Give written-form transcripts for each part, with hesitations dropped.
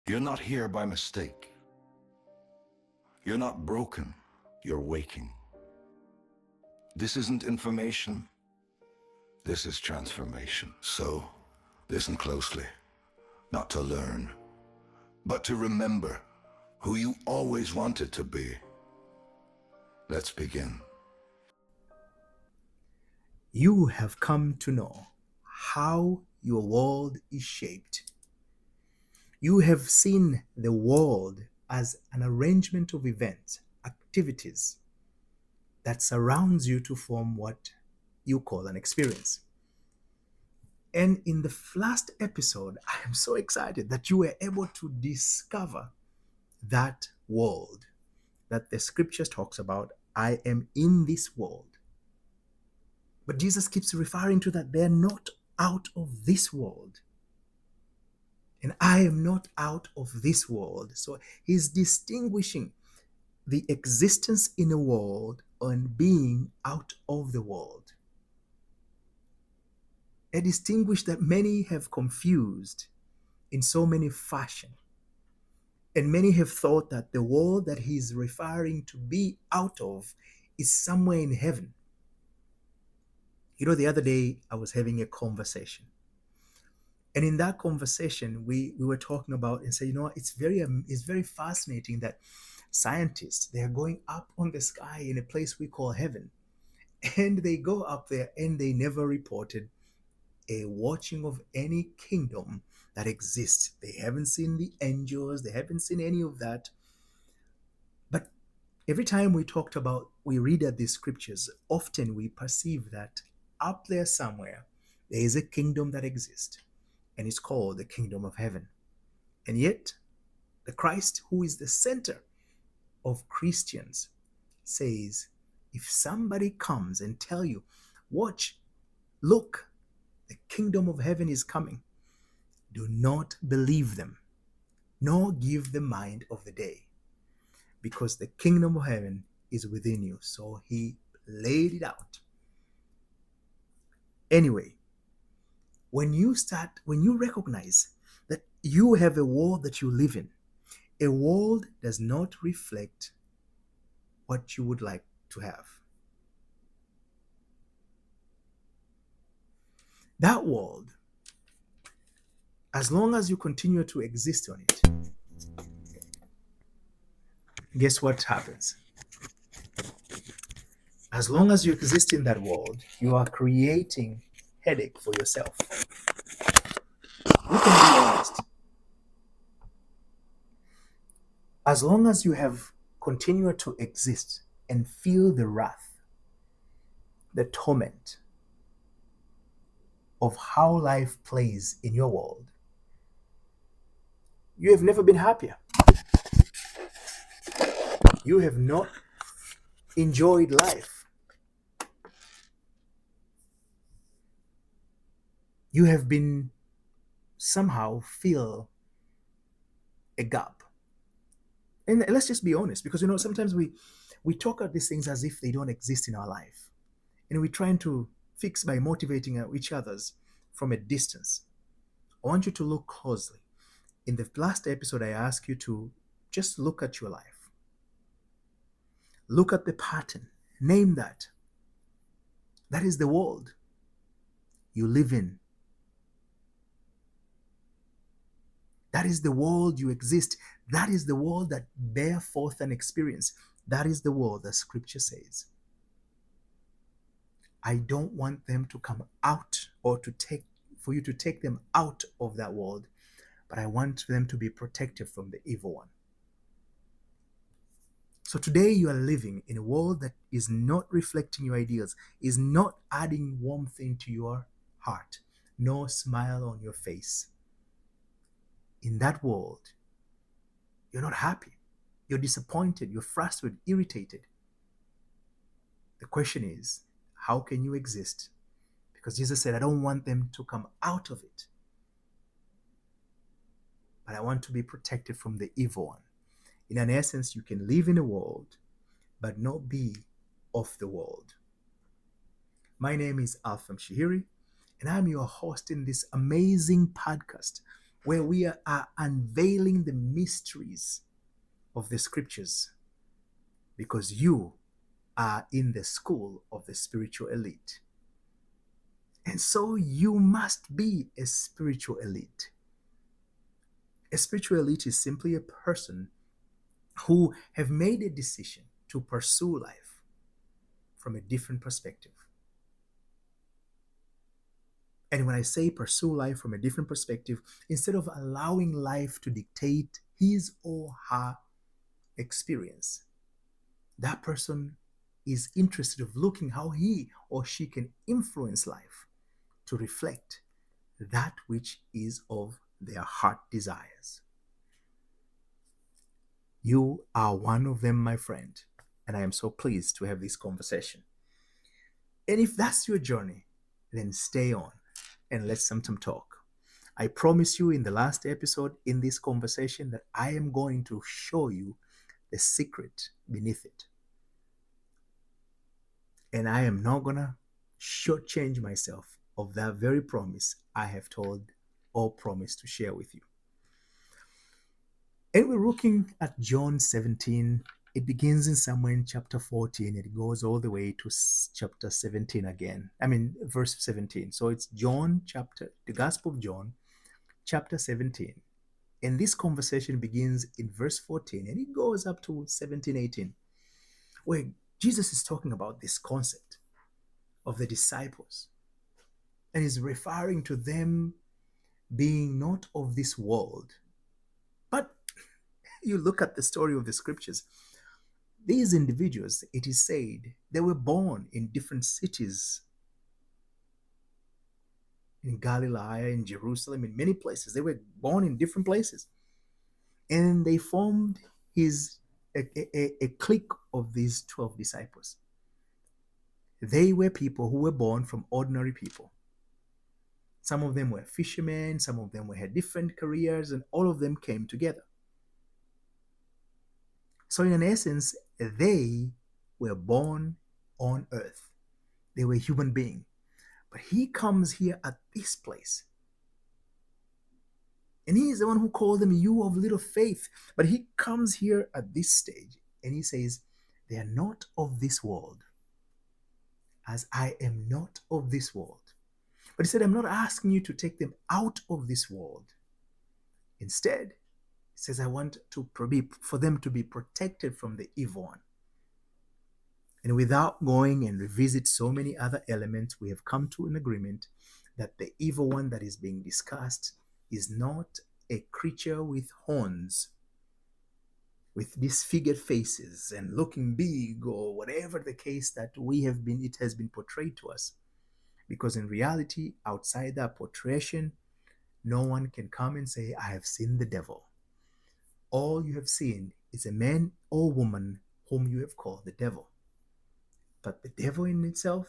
You're not here by mistake. You're not broken. You're waking. This isn't information. This is transformation. So, listen closely. Not to learn, but to remember who you always wanted to be. Let's begin. You have come to know how your world is shaped. You have seen the world as an arrangement of events, activities that surrounds you to form what you call an experience. And in the last episode, I am so excited that you were able to discover that world that the scriptures talks about. I am in this world. But Jesus keeps referring to that they're not out of this world. And I am not out of this world. So he's distinguishing the existence in a world and being out of the world. A distinguish that many have confused in so many fashion. And many have thought that the world that he's referring to be out of is somewhere in heaven. You know, the other day I was having a conversation. And in that conversation, we were talking about and say, you know, it's very fascinating that scientists, they are going up on the sky in a place we call heaven. And they go up there and they never reported a watching of any kingdom that exists. They haven't seen the angels, they haven't seen any of that. But every time we read at these scriptures, often we perceive that up there somewhere, there is a kingdom that exists, and it's called the kingdom of heaven. And yet, the Christ, who is the center of Christians, says, if somebody comes and tell you, watch, look, the kingdom of heaven is coming, do not believe them, nor give the mind of the day, because the kingdom of heaven is within you. So he laid it out. Anyway, when you recognize that you have a world that you live in, a world does not reflect what you would like to have. That world, as long as you continue to exist on it, guess what happens? As long as you exist in that world, you are creating headache for yourself. We can be honest. As long as you have continued to exist and feel the wrath, the torment of how life plays in your world, you have never been happier. You have not enjoyed life. You have been somehow feel a gap. And let's just be honest, because sometimes we talk about these things as if they don't exist in our life. And we're trying to fix by motivating each others from a distance. I want you to look closely. In the last episode, I asked you to just look at your life. Look at the pattern. Name that. That is the world you live in. That is the world you exist. That is the world that bear forth an experience. That is the world that scripture says. I don't want them to come out for you to take them out of that world, but I want them to be protected from the evil one. So today you are living in a world that is not reflecting your ideals, is not adding warmth into your heart, no smile on your face. In that world, you're not happy. You're disappointed. You're frustrated, irritated. The question is, how can you exist? Because Jesus said, I don't want them to come out of it, but I want to be protected from the evil one. In an essence, you can live in a world, but not be of the world. My name is Alpha Mshihiri, and I'm your host in this amazing podcast where we are unveiling the mysteries of the scriptures, because you are in the school of the spiritual elite. And so you must be a spiritual elite. A spiritual elite is simply a person who have made a decision to pursue life from a different perspective. And when I say pursue life from a different perspective, instead of allowing life to dictate his or her experience, that person is interested of looking how he or she can influence life to reflect that which is of their heart desires. You are one of them, my friend, and I am so pleased to have this conversation. And if that's your journey, then stay on and let's sometime talk. I promise you in the last episode in this conversation that I am going to show you the secret beneath it. And I am not going to shortchange myself of that very promise I have told or promised to share with you. And we're looking at John 17. It begins in somewhere in chapter 14. It goes all the way to chapter 17 again. Verse 17. So it's the Gospel of John, chapter 17. And this conversation begins in verse 14 and it goes up to 17, 18, where Jesus is talking about this concept of the disciples. And he's referring to them being not of this world. But you look at the story of the scriptures, these individuals, it is said, they were born in different cities. In Galilee, in Jerusalem, in many places. They were born in different places. And they formed a clique of these 12 disciples. They were people who were born from ordinary people. Some of them were fishermen, some of them had different careers, and all of them came together. So in essence, they were born on earth. They were human beings. But he comes here at this place. And he is the one who called them you of little faith. But he comes here at this stage and he says, they are not of this world, as I am not of this world. But he said, I'm not asking you to take them out of this world. Instead, he says, I want for them to be protected from the evil one. And without going and revisit so many other elements, we have come to an agreement that the evil one that is being discussed is not a creature with horns, with disfigured faces and looking big, or whatever the case that it has been portrayed to us. Because in reality, outside that portrayal, no one can come and say, I have seen the devil. All you have seen is a man or woman whom you have called the devil. But the devil in itself,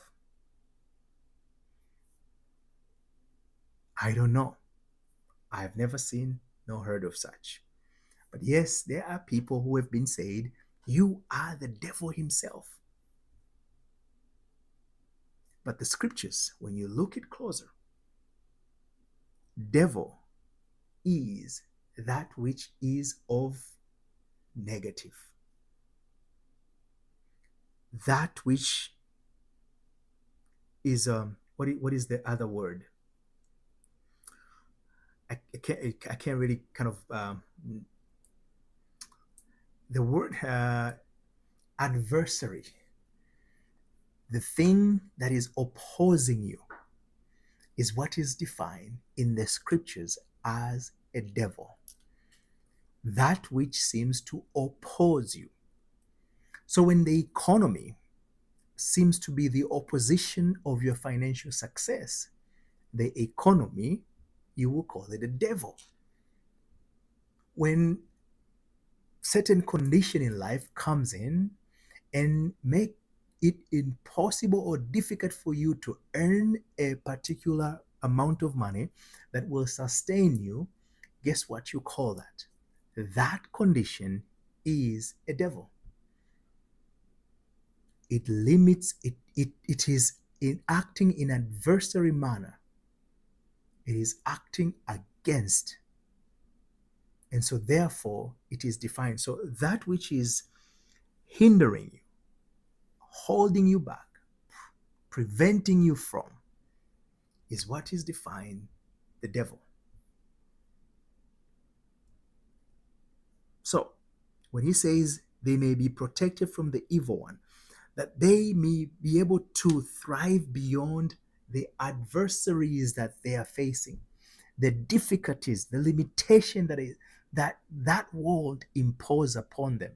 I don't know. I've never seen nor heard of such. But yes, there are people who have been said, you are the devil himself. But the scriptures, when you look it closer, devil is that which is of negative. That which is, what is the other word? I can't really kind of, the word adversary. The thing that is opposing you is what is defined in the scriptures as a devil. That which seems to oppose you. So when the economy seems to be the opposition of your financial success, the economy, you will call it a devil. When certain condition in life comes in and make it impossible or difficult for you to earn a particular amount of money that will sustain you, guess what you call that? That condition is a devil. It limits, it is acting in adversary manner. It is acting against And so, therefore, it is defined. So, that which is hindering you, holding you back, preventing you from, is what is defined the devil. So, when he says they may be protected from the evil one, that they may be able to thrive beyond the adversaries that they are facing, the difficulties, the limitation that world impose upon them.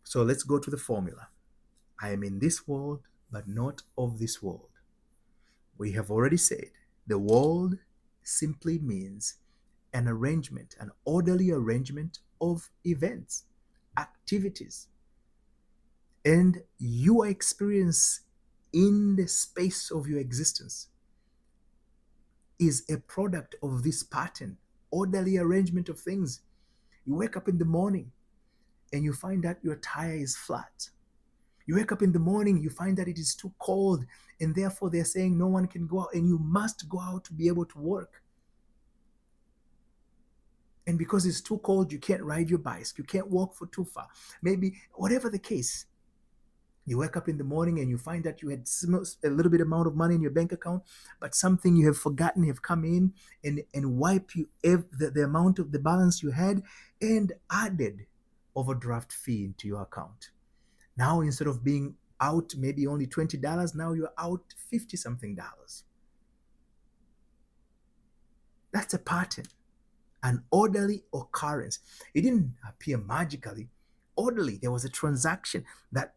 So let's go to the formula. I am in this world, but not of this world. We have already said the world simply means an arrangement, an orderly arrangement of events, activities, and your experience in the space of your existence is a product of this pattern, orderly arrangement of things. You wake up in the morning and you find that your tire is flat. You wake up in the morning, you find that it is too cold, and therefore they're saying no one can go out, and you must go out to be able to work. And because it's too cold, you can't ride your bike, you can't walk for too far. Maybe whatever the case, you wake up in the morning and you find that you had a little bit amount of money in your bank account, but something you have forgotten have come in and wipe you the amount of the balance you had and added overdraft fee into your account. Now, instead of being out maybe only $20, now you're out 50 something dollars. That's a pattern, an orderly occurrence. It didn't appear magically. Orderly, there was a transaction that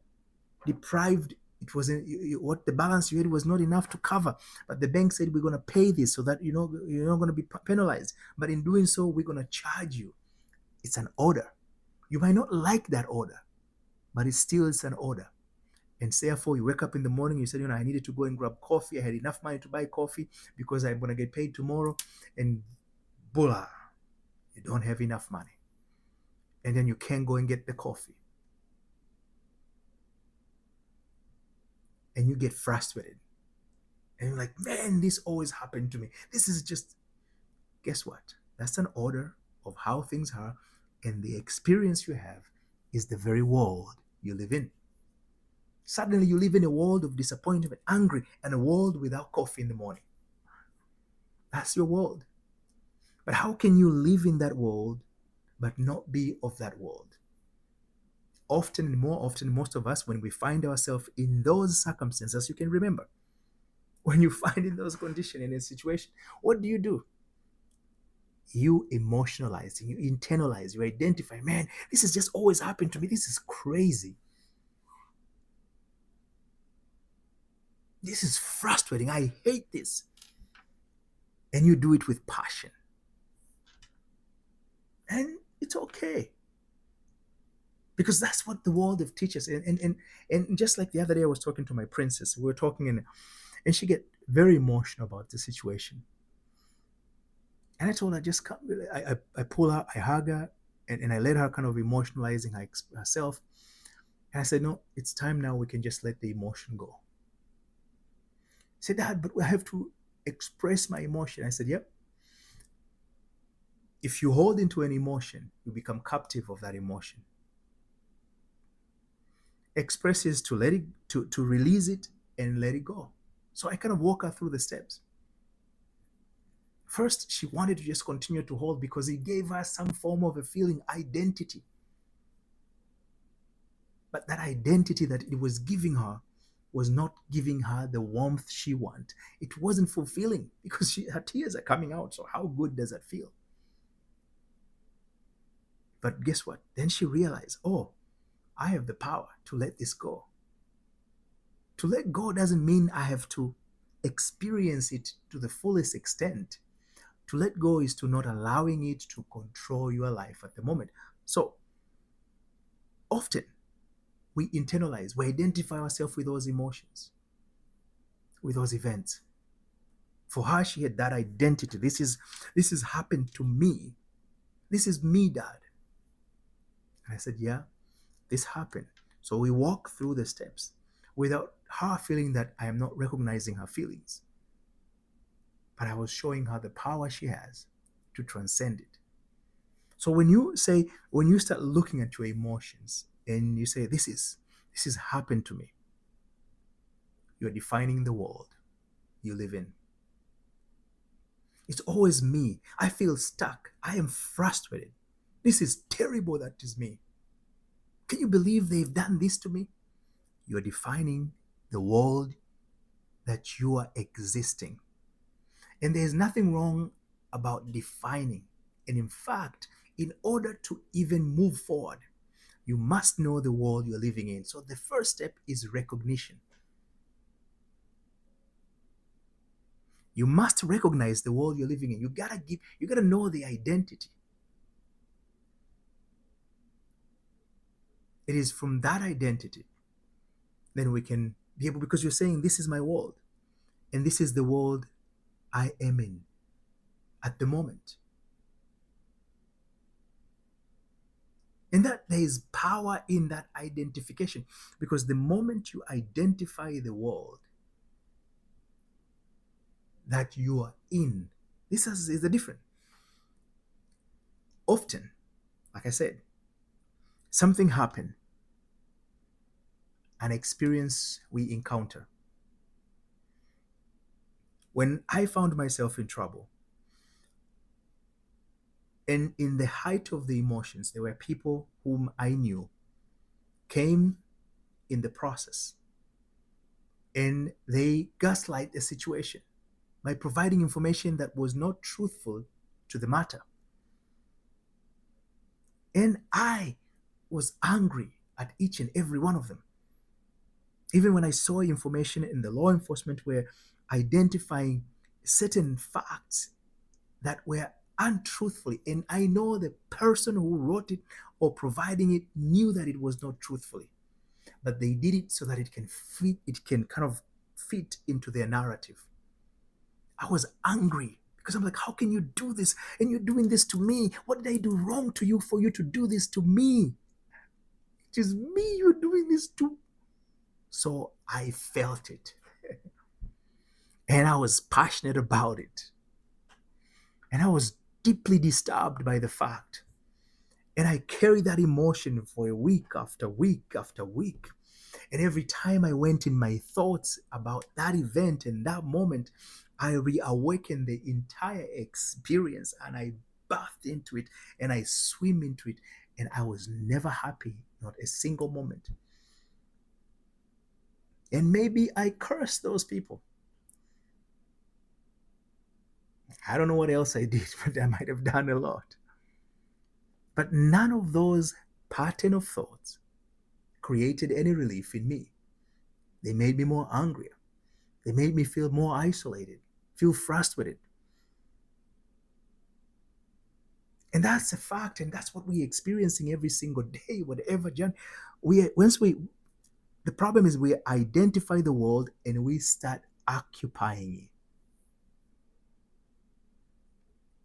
deprived, it wasn't what the balance you had was not enough to cover, but the bank said we're going to pay this so that you're not going to be penalized, but in doing so we're going to charge you. It's an order. You might not like that order, but it still is an order. And therefore you wake up in the morning, you said, I needed to go and grab coffee, I had enough money to buy coffee because I'm going to get paid tomorrow, and bula, you don't have enough money, and then you can't go and get the coffee. And you get frustrated. And you're like, man, this always happened to me. This is just, guess what? That's an order of how things are. And the experience you have is the very world you live in. Suddenly you live in a world of disappointment, angry, and a world without coffee in the morning. That's your world. But how can you live in that world but not be of that world? Often and more often, most of us, when we find ourselves in those circumstances, you can remember, when you find in those conditions, in a situation, what do? You emotionalize, you internalize, you identify, man, this has just always happened to me. This is crazy. This is frustrating. I hate this. And you do it with passion. And it's okay. Because that's what the world of teachers. And just like the other day, I was talking to my princess. We were talking and she get very emotional about the situation. And I told her, just come. I pull her, I hug her, and I let her kind of emotionalizing herself. And I said, no, it's time now. We can just let the emotion go. She said, Dad, but I have to express my emotion. I said, yep. If you hold into an emotion, you become captive of that emotion. Express is to let it, to release it and let it go. So I kind of walk her through the steps. First, she wanted to just continue to hold because it gave her some form of a feeling, identity. But that identity that it was giving her was not giving her the warmth she wanted. It wasn't fulfilling because her tears are coming out. So how good does that feel? But guess what? Then she realized, oh, I have the power to let this go. To let go doesn't mean I have to experience it to the fullest extent. To let go is to not allowing it to control your life at the moment. So often we internalize, we identify ourselves with those emotions, with those events. For her, she had that identity. This has happened to me. This is me, Dad. And I said, yeah, this happened. So we walk through the steps without her feeling that I am not recognizing her feelings. But I was showing her the power she has to transcend it. So when you start looking at your emotions and you say, this is happened to me, you're defining the world you live in. It's always me. I feel stuck. I am frustrated. This is terrible. That is me. Can you believe they've done this to me? You're defining the world that you are existing. And there's nothing wrong about defining. And in fact, in order to even move forward, you must know the world you're living in. So the first step is recognition. You must recognize the world you're living in. You gotta know the identity. It is from that identity then we can be able, because you're saying this is my world and this is the world I am in at the moment. And that there is power in that identification, because the moment you identify the world that you are in, this is the difference. Often, like I said, something happened, an experience we encounter. When I found myself in trouble, and in the height of the emotions, there were people whom I knew came in the process and they gaslight the situation by providing information that was not truthful to the matter. And I was angry at each and every one of them. Even when I saw information in the law enforcement were identifying certain facts that were untruthfully, and I know the person who wrote it or providing it knew that it was not truthfully, but they did it so that it can kind of fit into their narrative. I was angry because I'm like, how can you do this? And you're doing this to me. What did I do wrong to you for you to do this to me? It is me you're doing this to. So I felt it. And I was passionate about it. And I was deeply disturbed by the fact. And I carried that emotion for a week after week after week. And every time I went in my thoughts about that event and that moment, I reawakened the entire experience and I bathed into it and I swim into it. And I was never happy, not a single moment. And maybe I cursed those people. I don't know what else I did, but I might have done a lot. But none of those pattern of thoughts created any relief in me. They made me more angry. They made me feel more isolated, feel frustrated. And that's a fact, and that's what we're experiencing every single day, whatever. The problem is we identify the world and we start occupying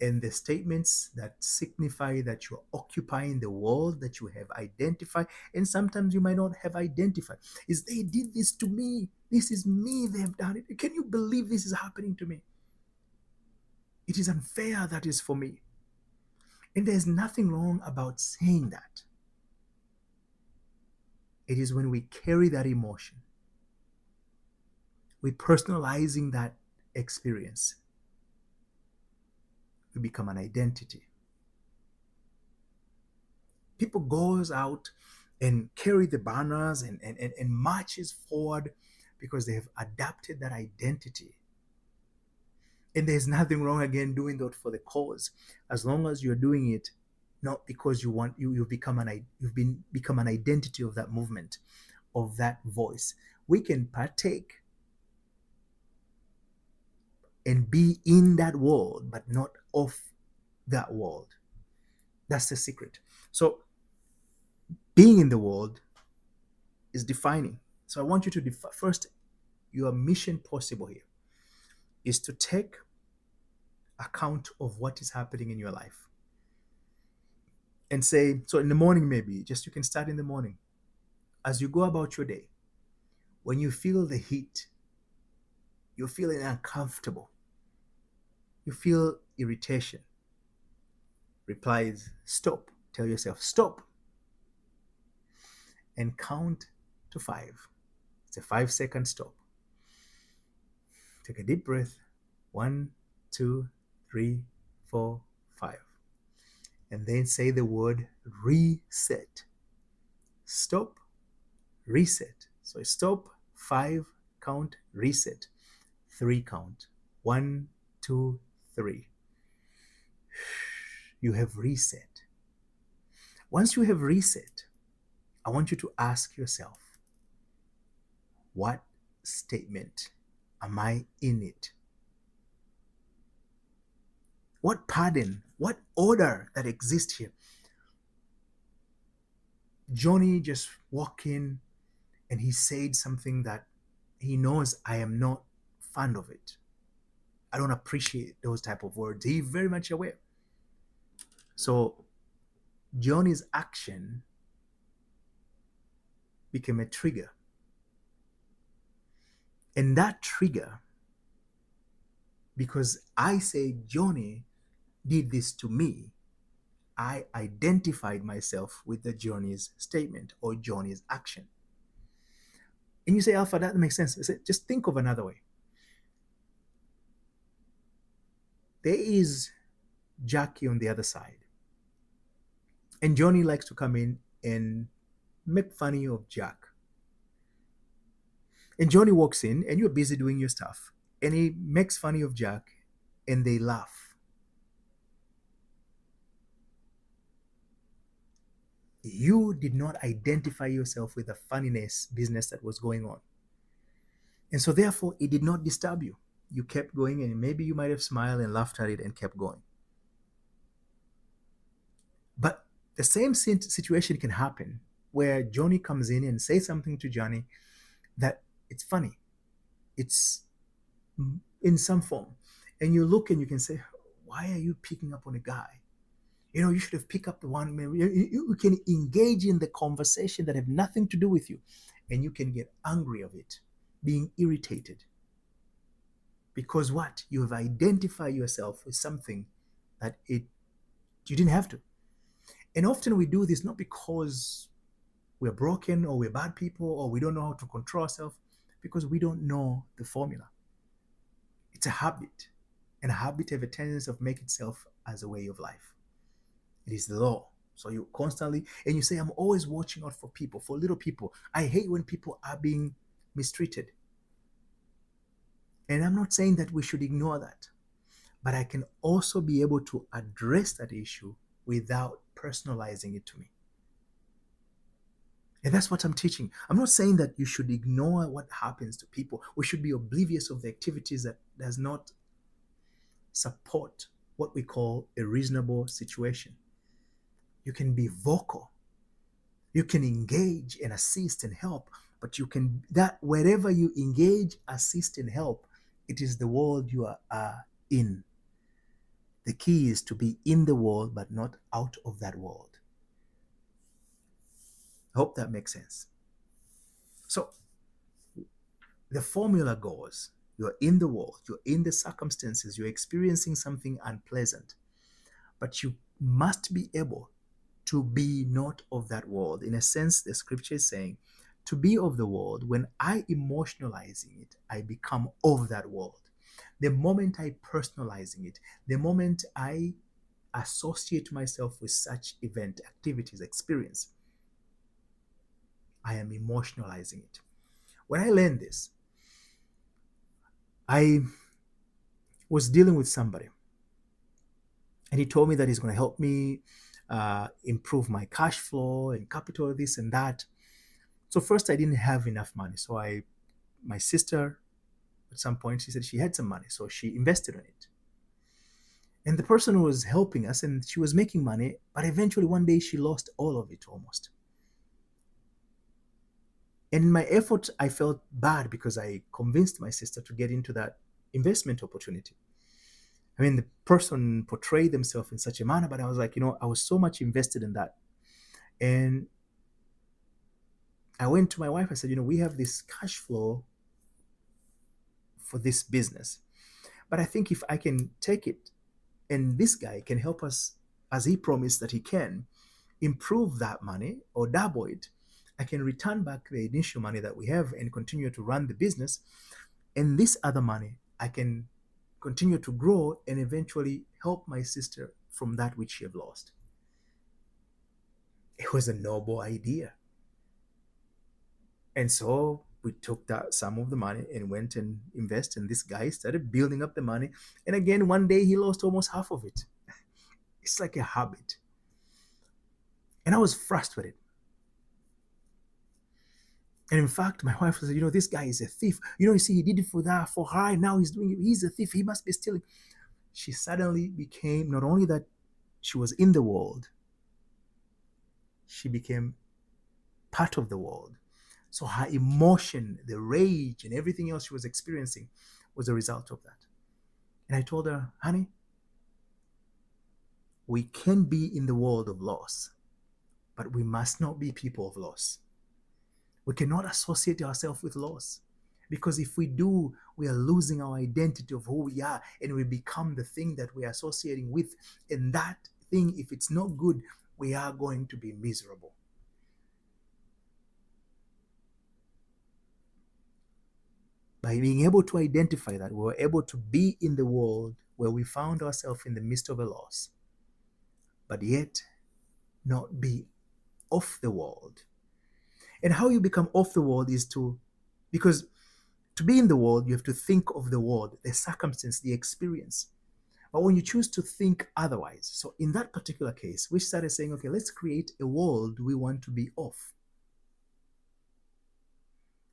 it. And the statements that signify that you're occupying the world that you have identified, and sometimes you might not have identified, is they did this to me. This is me, they've done it. Can you believe this is happening to me? It is unfair, that is for me. And there's nothing wrong about saying that. It is when we carry that emotion, we're personalizing that experience, we become an identity. People goes out and carry the banners and marches forward because they have adapted that identity. And there's nothing wrong again doing that for the cause, as long as you're doing it not because you've become an identity of that movement, of that voice. We can partake and be in that world, but not of that world. That's the secret. So being in the world is defining. So I want you to first, your mission possible here is to take account of what is happening in your life and say, so in the morning, maybe just you can start in the morning as you go about your day. When you feel the heat, you're feeling uncomfortable, you feel irritation, Reply is stop. Tell yourself stop and count to 5. It's a 5-second stop. Take a deep breath. 1, 2, 3, 4, 5. And then say the word reset. Stop, reset. So stop, 5, count, reset. 3 count. 1, 2, 3. You have reset. Once you have reset, I want you to ask yourself, what statement am I in it? What pattern, what order that exists here? Johnny just walked in and he said something that he knows I am not fond of it. I don't appreciate those type of words. He's very much aware. So Johnny's action became a trigger. And that trigger, because I say Johnny did this to me, I identified myself with the Johnny's statement or Johnny's action. And you say, Alpha, that makes sense. I say, just think of another way. There is Jackie on the other side. And Johnny likes to come in and make funny of Jack. And Johnny walks in and you're busy doing your stuff. And he makes funny of Jack and they laugh. You did not identify yourself with the funniness business that was going on. And so therefore, it did not disturb you. You kept going and maybe you might have smiled and laughed at it and kept going. But the same situation can happen where Johnny comes in and says something to Johnny that it's funny. It's in some form. And you look and you can say, why are you picking up on a guy? You should have picked up the one. You can engage in the conversation that have nothing to do with you. And you can get angry of it, being irritated. Because what? You have identified yourself with something that you didn't have to. And often we do this not because we're broken or we're bad people or we don't know how to control ourselves, because we don't know the formula. It's a habit. And a habit have a tendency of making itself as a way of life. It is the law. So you constantly, and you say, I'm always watching out for people, for little people. I hate when people are being mistreated. And I'm not saying that we should ignore that, but I can also be able to address that issue without personalizing it to me. And that's what I'm teaching. I'm not saying that you should ignore what happens to people. We should be oblivious of the activities that does not support what we call a reasonable situation. You can be vocal. You can engage and assist and help, but wherever you engage, assist and help, it is the world you are in. The key is to be in the world, but not out of that world. I hope that makes sense. So the formula goes, you're in the world, you're in the circumstances, you're experiencing something unpleasant, but you must be able to be not of that world. In a sense, the scripture is saying, to be of the world, when I emotionalizing it, I become of that world. The moment I personalizing it, the moment I associate myself with such event, activities, experience, I am emotionalizing it. When I learned this, I was dealing with somebody and he told me that he's going to help me improve my cash flow and capital, this and that. So first I didn't have enough money. So my sister, at some point, she said she had some money. So she invested in it. And the person who was helping us, and she was making money, but eventually one day she lost all of it almost. And in my effort, I felt bad because I convinced my sister to get into that investment opportunity. I mean, the person portrayed themselves in such a manner, but I was like, I was so much invested in that. And I went to my wife, I said, we have this cash flow for this business, but I think if I can take it and this guy can help us as he promised that he can, improve that money or double it, I can return back the initial money that we have and continue to run the business. And this other money, I can continue to grow and eventually help my sister from that which she have lost. It was a noble idea. And so we took that some of the money and went and invested. And this guy started building up the money. And again, one day he lost almost half of it. It's like a habit. And I was frustrated. And in fact, my wife said, this guy is a thief. You see, he did it for her, and now he's doing it. He's a thief. He must be stealing. She suddenly became, not only that she was in the world, she became part of the world. So her emotion, the rage, and everything else she was experiencing was a result of that. And I told her, honey, we can be in the world of loss, but we must not be people of loss. We cannot associate ourselves with loss, because if we do, we are losing our identity of who we are, and we become the thing that we are associating with. And that thing, if it's not good, we are going to be miserable. By being able to identify that, we were able to be in the world where we found ourselves in the midst of a loss, but yet not be off the world. And how you become off the world is because to be in the world, you have to think of the world, the circumstance, the experience. But when you choose to think otherwise, so in that particular case, we started saying, okay, let's create a world we want to be off.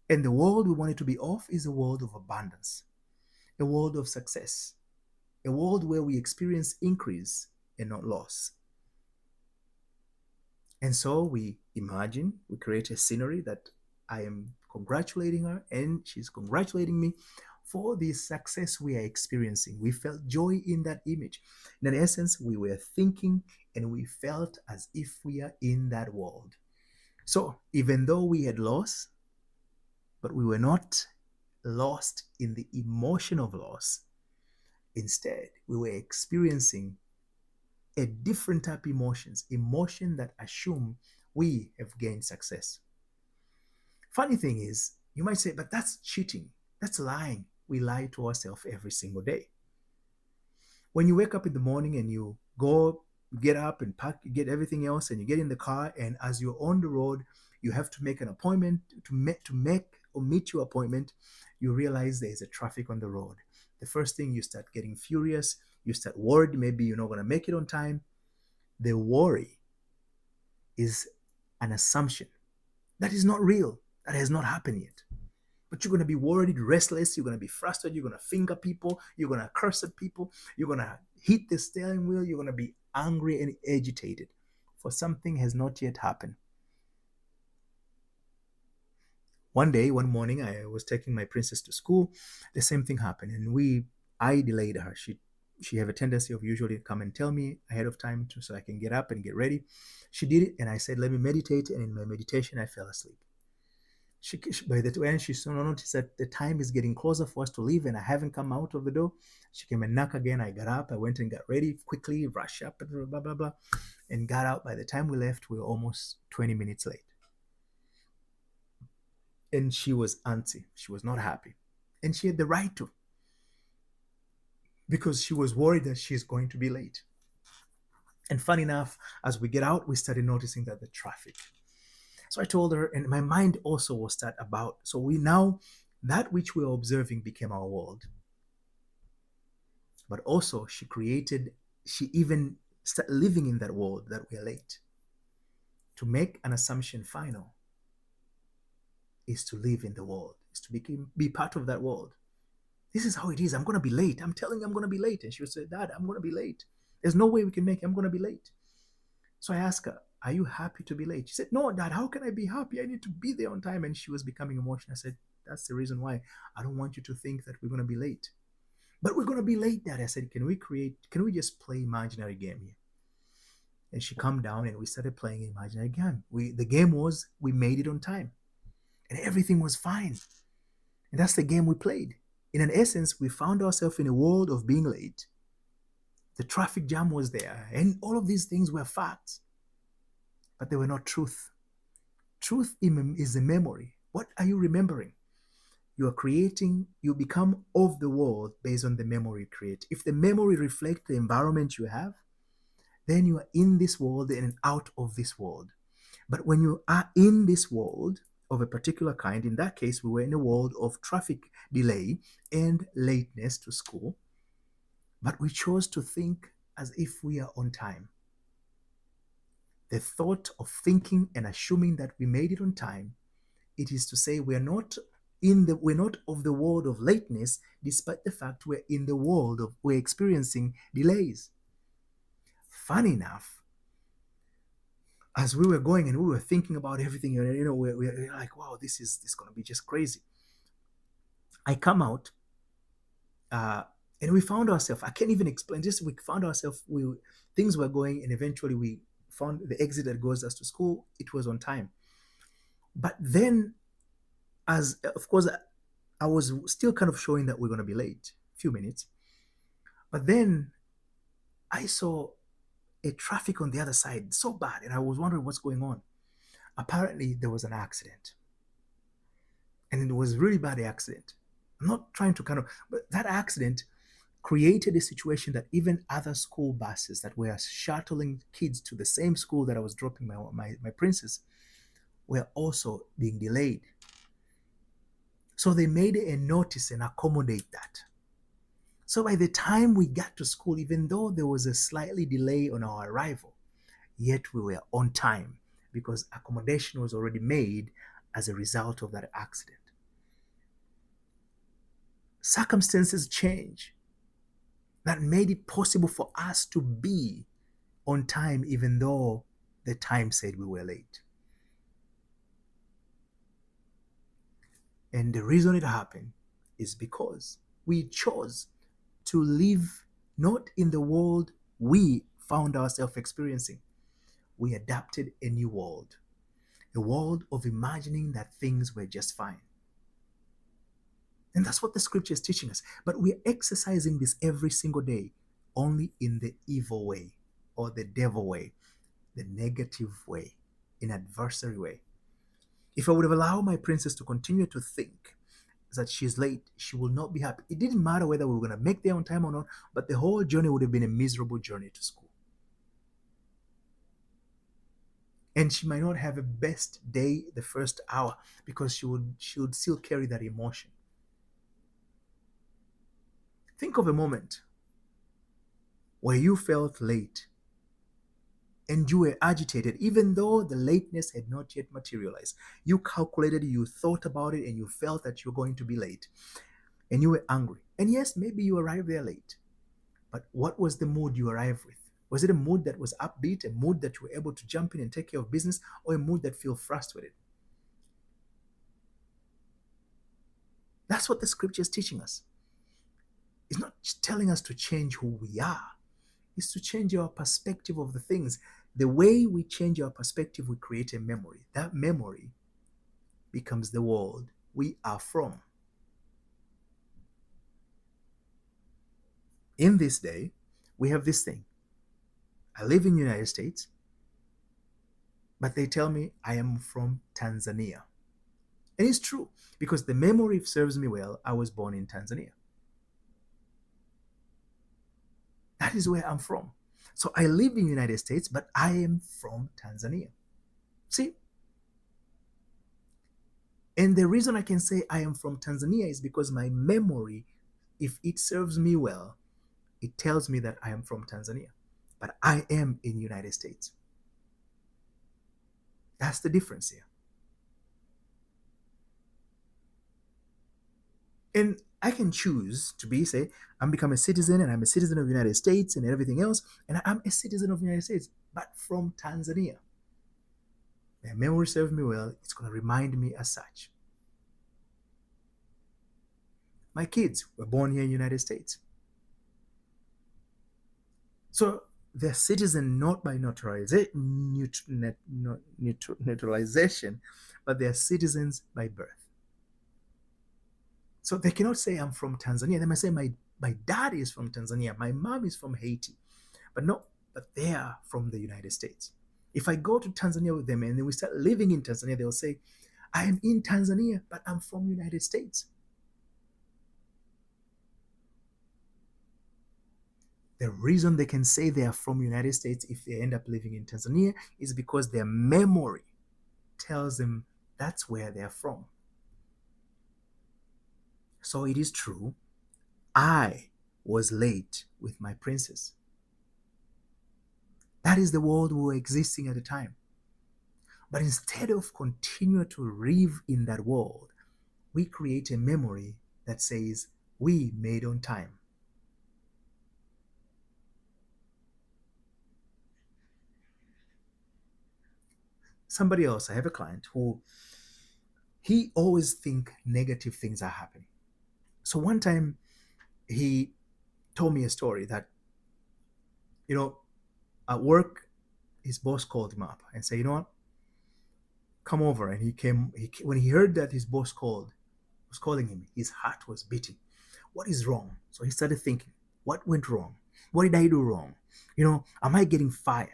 And the world we wanted to be off is a world of abundance, a world of success, a world where we experience increase and not loss. And so we create a scenery that I am congratulating her and she's congratulating me for the success we are experiencing. We felt joy in that image. In essence, we were thinking and we felt as if we are in that world. So even though we had lost, but we were not lost in the emotion of loss. Instead, we were experiencing a different type of emotion that assume we have gained success. Funny thing is, you might say, but that's cheating. That's lying. We lie to ourselves every single day. When you wake up in the morning and you get up and pack, get everything else, and you get in the car, and as you're on the road, you have to make an appointment to meet your appointment, you realize there is a traffic on the road. The first thing, you start getting furious, you start worried, maybe you're not going to make it on time. The worry is an assumption that is not real, that has not happened yet. But you're going to be worried, restless, you're going to be frustrated, you're going to finger people, you're going to curse at people, you're going to hit the steering wheel, you're going to be angry and agitated for something has not yet happened. One morning, I was taking my princess to school. The same thing happened, and I delayed her. She have a tendency of usually come and tell me ahead of time so I can get up and get ready. She did it, and I said, let me meditate, and in my meditation, I fell asleep. By the time she soon noticed that the time is getting closer for us to leave, and I haven't come out of the door, she came and knocked again. I got up, I went and got ready quickly, rush up, blah, blah, blah, and got out. By the time we left, we were almost 20 minutes late. And she was antsy. She was not happy. And she had the right to, because she was worried that she's going to be late. And funny enough, as we get out, we started noticing that the traffic. So I told her, and my mind also was that about, so that which we were observing became our world. But also she even started living in that world that we're late. To make an assumption final is to live in the world, is to be part of that world. This is how it is. I'm going to be late. I'm telling you I'm going to be late. And she would say, Dad, I'm going to be late. There's no way we can make it. I'm going to be late. So I asked her, are you happy to be late? She said, no, Dad, how can I be happy? I need to be there on time. And she was becoming emotional. I said, that's the reason why I don't want you to think that we're going to be late. But we're going to be late, Dad. I said, can we just play imaginary game here? And she calmed down and we started playing an imaginary game. The game was, we made it on time. And everything was fine. And that's the game we played. In an essence, we found ourselves in a world of being late. The traffic jam was there, and all of these things were facts, but they were not truth. Truth is a memory. What are you remembering? You are creating, you become of the world based on the memory you create. If the memory reflects the environment you have, then you are in this world and out of this world. But when you are in this world of a particular kind, in that case, we were in a world of traffic delay and lateness to school, but we chose to think as if we are on time. The thought of thinking and assuming that we made it on time, it is to say we're not of the world of lateness, despite the fact we're experiencing delays. Funny enough, as we were going and we were thinking about everything, we're like, wow, this is going to be just crazy. I come out, and we found ourselves, I can't even explain this, we found ourselves, things were going, and eventually we found the exit that goes us to school. It was on time. But then, as of course, I was still kind of showing that we're going to be late, a few minutes. But then I saw a traffic on the other side so bad, and I was wondering what's going on. Apparently, there was an accident, and it was really bad accident. I'm not trying to but that accident created a situation that even other school buses that were shuttling kids to the same school that I was dropping my princess were also being delayed. So they made a notice and accommodate that. So by the time we got to school, even though there was a slightly delay on our arrival, yet we were on time because accommodation was already made as a result of that accident. Circumstances change that made it possible for us to be on time even though the time said we were late. And the reason it happened is because we chose to live not in the world we found ourselves experiencing. We adapted a new world, a world of imagining that things were just fine. And that's what the scripture is teaching us. But we're exercising this every single day, only in the evil way, or the devil way, the negative way, in adversary way. If I would have allowed my princess to continue to think that she's late, she will not be happy. It didn't matter whether we were going to make there on time or not, but the whole journey would have been a miserable journey to school. And she might not have a best day the first hour because she would still carry that emotion. Think of a moment where you felt late and you were agitated, even though the lateness had not yet materialized. You calculated, you thought about it, and you felt that you're going to be late. And you were angry. And yes, maybe you arrived there late. But what was the mood you arrived with? Was it a mood that was upbeat, a mood that you were able to jump in and take care of business, or a mood that feels frustrated? That's what the scripture is teaching us. It's not telling us to change who we are. It's to change our perspective of the things. The way we change our perspective, we create a memory. That memory becomes the world we are from. In this day, we have this thing. I live in the United States, but they tell me I am from Tanzania. And it's true, because the memory serves me well. I was born in Tanzania. That is where I'm from. So I live in the United States, but I am from Tanzania. See? And the reason I can say I am from Tanzania is because my memory, if it serves me well, it tells me that I am from Tanzania. But I am in the United States. That's the difference here. And I can choose to say, I'm become a citizen and I'm a citizen of the United States and everything else, and I'm a citizen of the United States, but from Tanzania. My memory serves me well, it's going to remind me as such. My kids were born here in the United States. So they're citizen not by naturalization, but they're citizens by birth. So they cannot say I'm from Tanzania. They might say my dad is from Tanzania, my mom is from Haiti. But no, but they are from the United States. If I go to Tanzania with them and then we start living in Tanzania, they'll say, I am in Tanzania, but I'm from United States. The reason they can say they are from United States if they end up living in Tanzania is because their memory tells them that's where they're from. So it is true, I was late with my princess. That is the world we were existing at the time. But instead of continue to live in that world, we create a memory that says we made on time. Somebody else, I have a client who he always think negative things are happening. So one time he told me a story that, you know, at work, his boss called him up and said, you know what, come over. And he came, when he heard that his boss was calling him, his heart was beating. What is wrong? So he started thinking, what went wrong? What did I do wrong? Am I getting fired?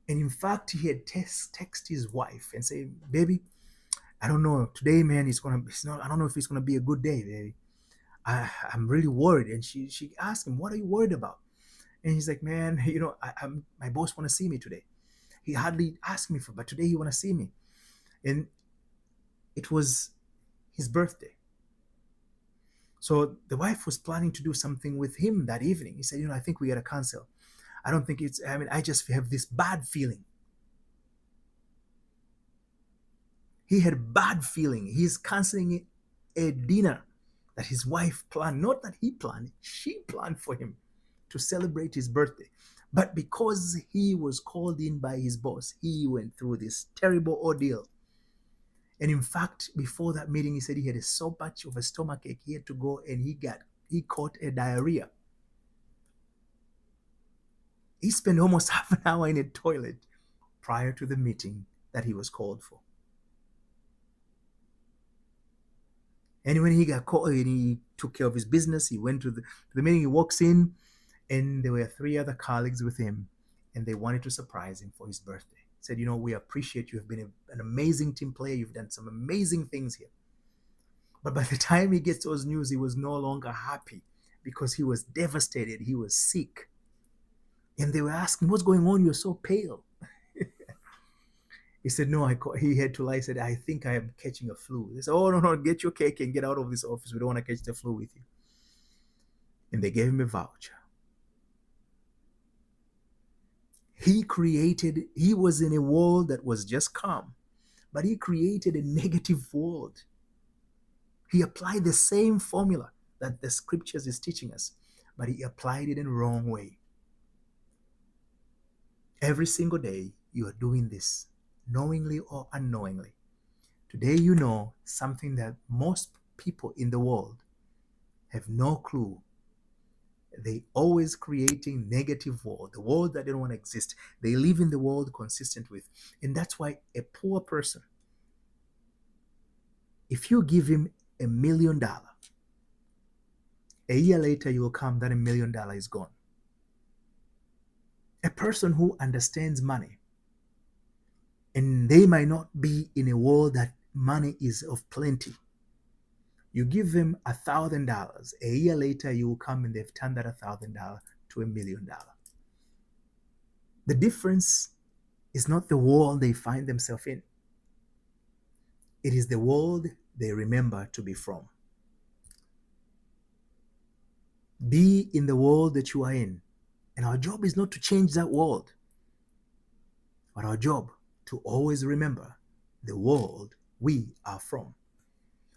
And in fact, he had texted his wife and say, baby, I don't know. Today, man, I don't know if it's gonna be a good day, baby. I'm really worried. And she asked him, what are you worried about? And he's like, man, my boss want to see me today. He hardly asked me but today he want to see me. And it was his birthday. So the wife was planning to do something with him that evening. He said, I think we gotta cancel. I don't think I just have this bad feeling. He had bad feeling. He's canceling a dinner that his wife planned. Not that he planned, she planned for him to celebrate his birthday. But because he was called in by his boss, he went through this terrible ordeal. And in fact, before that meeting, he said he had so much of a stomachache, he had to go and he caught a diarrhea. He spent almost half an hour in a toilet prior to the meeting that he was called for. And when he got called and he took care of his business, he went to the meeting, he walks in, and there were 3 other colleagues with him, and they wanted to surprise him for his birthday. Said, we appreciate you have been an amazing team player. You've done some amazing things here. But by the time he gets those news, he was no longer happy because he was devastated. He was sick. And they were asking, what's going on? You're so pale. He said, no, he had to lie. He said, I think I am catching a flu. They said, oh, no, get your cake and get out of this office. We don't want to catch the flu with you. And they gave him a voucher. He was in a world that was just calm, but he created a negative world. He applied the same formula that the scriptures is teaching us, but he applied it in the wrong way. Every single day, you are doing this, knowingly or unknowingly. Today, you know something that most people in the world have no clue. They always creating negative world, the world that they don't want to exist. They live in the world consistent with. And that's why a poor person, if you give him $1 million, a year later you will come that $1 million is gone. A person who understands money, and they might not be in a world that money is of plenty. You give them $1,000. A year later, you will come and they've turned that $1,000 to $1 million. The difference is not the world they find themselves in. It is the world they remember to be from. Be in the world that you are in. And our job is not to change that world, but our job to always remember the world we are from.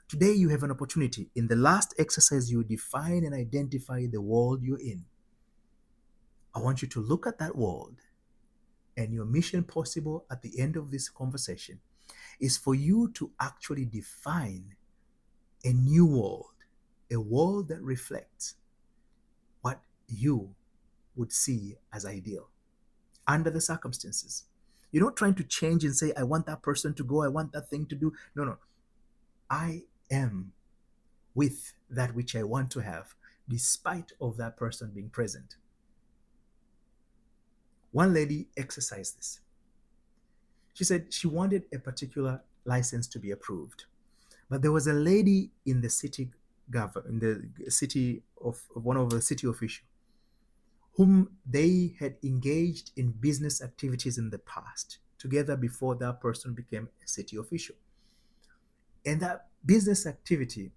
Today, you have an opportunity. In the last exercise, you define and identify the world you're in. I want you to look at that world, and your mission possible at the end of this conversation is for you to actually define a new world, a world that reflects what you would see as ideal under the circumstances. You're not trying to change and say, I want that person to go, I want that thing to do. No. I am with that which I want to have, despite of that person being present. One lady exercised this. She said she wanted a particular license to be approved, but there was a lady in the city in the city of one of the city officials whom they had engaged in business activities in the past together before that person became a city official. And that business activity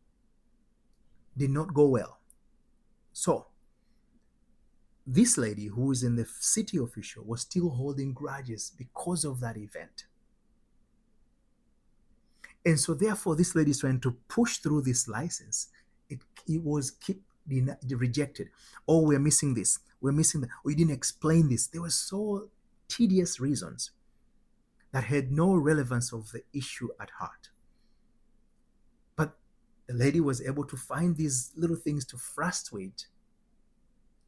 did not go well. So, this lady who is in the city official was still holding grudges because of that event. And so, therefore, this lady is trying to push through this license. It was keep rejected. Oh, we're missing this. We're missing that. We didn't explain this. There were so tedious reasons that had no relevance of the issue at heart. But the lady was able to find these little things to frustrate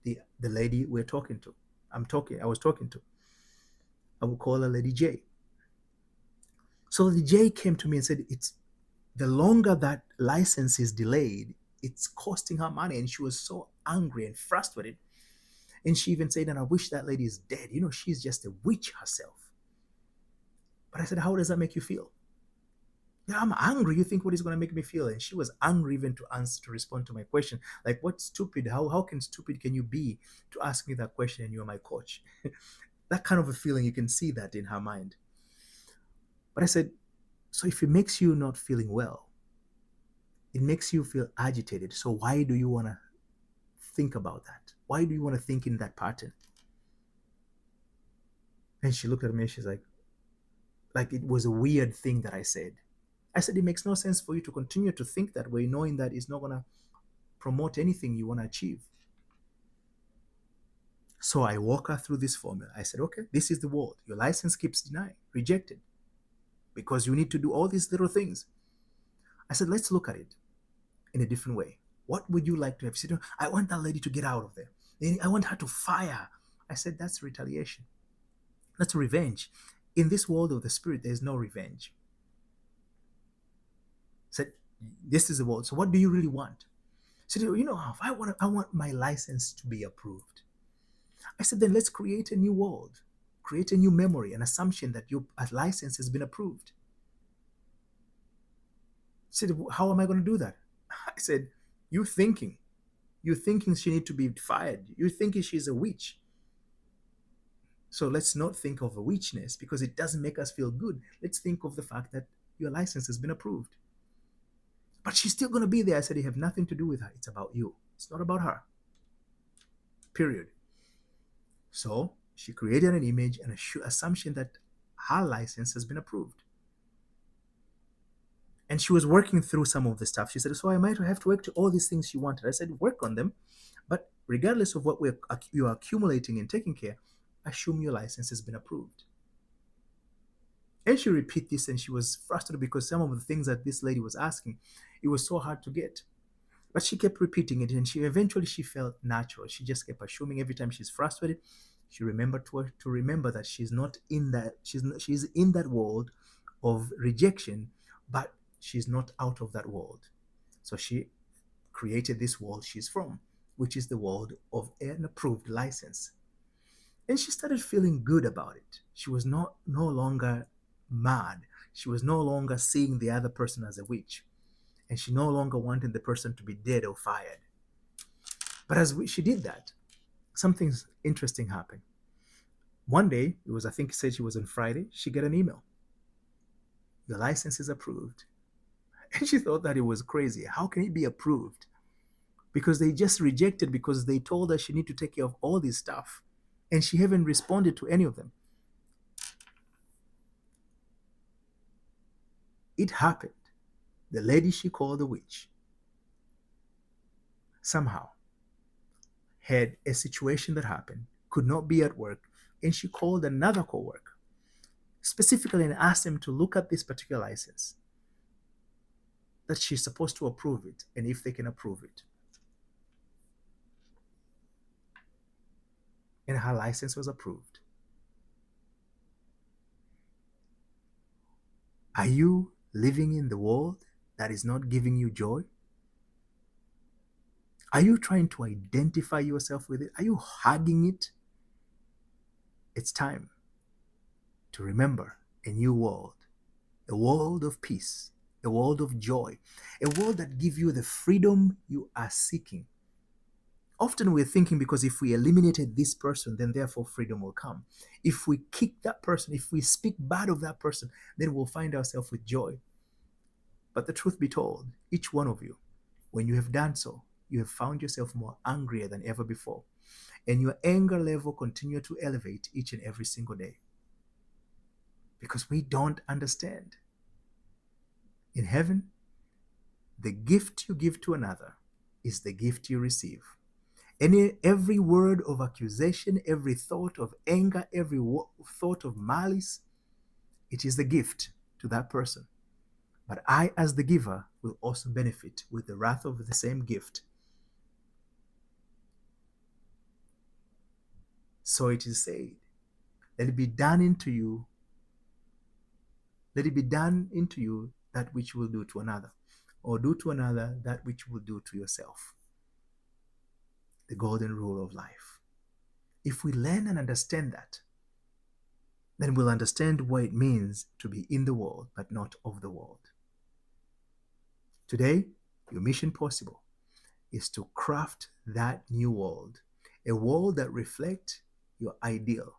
the lady we're talking to. I was talking to. I will call her Lady J. So the J came to me and said, it's the longer that license is delayed, it's costing her money. And she was so angry and frustrated. And she even said, and I wish that lady is dead. You know, she's just a witch herself. But I said, how does that make you feel? Yeah, I'm angry. You think what is going to make me feel? And she was angry even to respond to my question. Like, what stupid? How stupid can you be to ask me that question and you're my coach? That kind of a feeling, you can see that in her mind. But I said, so if it makes you not feeling well, it makes you feel agitated. So why do you want to think about that? Why do you want to think in that pattern? And she looked at me and she's like it was a weird thing that I said. I said, it makes no sense for you to continue to think that way, knowing that it's not going to promote anything you want to achieve. So I walk her through this formula. I said, okay, this is the world. Your license keeps denied, rejected, because you need to do all these little things. I said, let's look at it in a different way. What would you like to have? She said, I want that lady to get out of there. I want her to fire. I said, that's retaliation. That's revenge. In this world of the spirit, there's no revenge. I said, this is the world. So what do you really want? She said, I want my license to be approved. I said, then let's create a new world, create a new memory, an assumption that your license has been approved. She said, how am I going to do that? I said, you're thinking she needs to be fired. You're thinking she's a witch. So let's not think of a witchness because it doesn't make us feel good. Let's think of the fact that your license has been approved. But she's still going to be there. I said, you have nothing to do with her. It's about you. It's not about her. Period. So she created an image and an assumption that her license has been approved. And she was working through some of the stuff. She said, so I might have to work to all these things she wanted. I said, work on them. But regardless of what you're accumulating and taking care, assume your license has been approved. And she repeated this and she was frustrated because some of the things that this lady was asking, it was so hard to get. But she kept repeating it and she felt natural. She just kept assuming every time she's frustrated, she remembered to remember that she's not in that, she's in that world of rejection, but she's not out of that world. So she created this world she's from, which is the world of an approved license. And she started feeling good about it. She was no longer mad. She was no longer seeing the other person as a witch. And she no longer wanted the person to be dead or fired. But as she did that, something interesting happened. One day, I think it said she was on Friday, she got an email. Your license is approved. And she thought that it was crazy. How can it be approved? Because they just rejected because they told her she need to take care of all this stuff. And she haven't responded to any of them. It happened. The lady she called the witch somehow had a situation that happened, could not be at work, and she called another coworker specifically and asked him to look at this particular license, that she's supposed to approve it, and if they can approve it. And her license was approved. Are you living in the world that is not giving you joy? Are you trying to identify yourself with it? Are you hugging it It's time to remember a new world, a world of peace, a world of joy, a world that gives you the freedom you are seeking. Often we're thinking because if we eliminated this person, then therefore freedom will come. If we kick that person, if we speak bad of that person, then we'll find ourselves with joy. But the truth be told, each one of you, when you have done so, you have found yourself more angrier than ever before. And your anger level continue to elevate each and every single day. Because we don't understand. In heaven, the gift you give to another is the gift you receive. Every word of accusation, every thought of anger, every thought of malice, it is the gift to that person. But I, as the giver, will also benefit with the wrath of the same gift. So it is said, let it be done into you. Let it be done into you that which you will do to another, or do to another that which you will do to yourself. The golden rule of life. If we learn and understand that, then we'll understand what it means to be in the world, but not of the world. Today, your mission possible is to craft that new world, a world that reflects your ideal,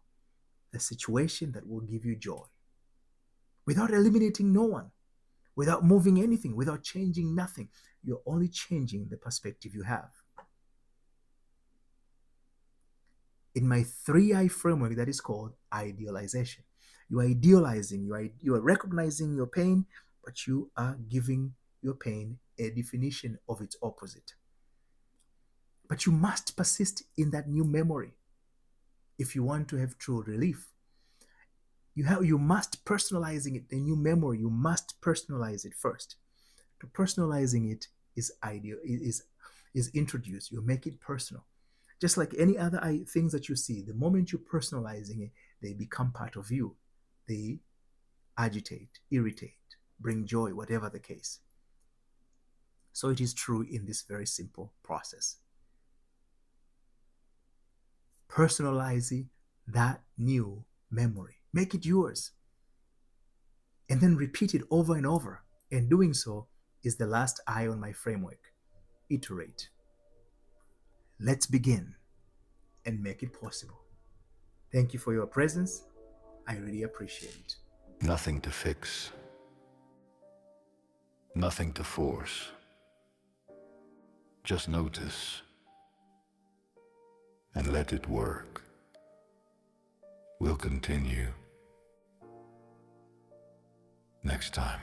a situation that will give you joy, without eliminating no one, without moving anything, without changing nothing. You're only changing the perspective you have. In my 3I framework that is called idealization, you are idealizing, you are recognizing your pain, but you are giving your pain a definition of its opposite. But you must persist in that new memory if you want to have true relief. You must personalizing it, the new memory, you must personalize it first. To personalizing it is introduced. You make it personal. Just like any other things that you see, the moment you're personalizing it, they become part of you. They agitate, irritate, bring joy, whatever the case. So it is true in this very simple process. Personalizing that new memory. Make it yours. And then repeat it over and over. And doing so is the last I on my framework. Iterate. Let's begin and make it possible. Thank you for your presence. I really appreciate it. Nothing to fix, nothing to force. Just notice and let it work. We'll continue next time.